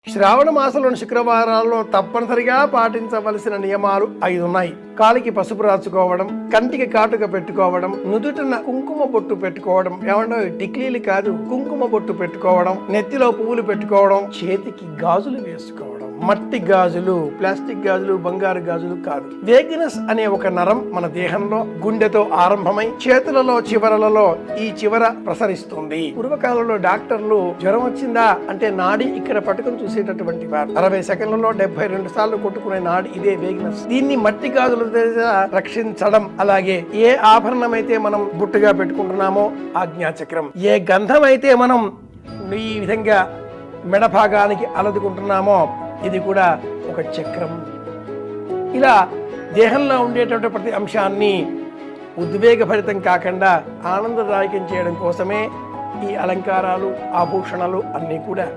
శ్రావణ మాసంలోని శుక్రవారాల్లో తప్పనిసరిగా పాటించవలసిన నియమాలు 5 ఉన్నాయి. కాలికి పసుపు రాచుకోవడం, కంటికి కాటుక పెట్టుకోవడం, నుదుటిన కుంకుమ బొట్టు పెట్టుకోవడం, ఏమన్నా టిక్లీలు కాదు కుంకుమ బొట్టు పెట్టుకోవడం, నెత్తిలో పువ్వులు పెట్టుకోవడం, చేతికి గాజులు వేసుకోవడం. మట్టి గాజులు, ప్లాస్టిక్ గాజులు, బంగారు గాజులు కాదు. వేగినస్ అనే ఒక నరం మన దేహంలో గుండెతో ఆరంభమై చేతులలో చివరలలో ఈ చివర ప్రసరిస్తుంది. పూర్వకాలంలో డాక్టర్లు జ్వరం వచ్చిందా అంటే నాడి ఇక్కడ పట్టుకుని చూసేటటువంటి వారు. 60 సెకండ్లలో 72 సార్లు కొట్టుకునే నాడి ఇదే వేగినస్. దీన్ని మట్టి గాజుల రక్షించడం, అలాగే ఏ ఆభరణం అయితే మనం బుట్టుగా పెట్టుకుంటున్నామో ఆజ్ఞాచక్రం, ఏ గంధం అయితే మనం ఈ విధంగా మెడ భాగానికి అలదుకుంటున్నామో ఇది కూడా ఒక చక్రం. ఇలా దేహంలో ఉండేటువంటి ప్రతి అంశాన్ని ఉద్వేగభరితం కాకుండా ఆనందదాయకం చేయడం కోసమే ఈ అలంకారాలు, ఆభూషణాలు అన్నీ కూడా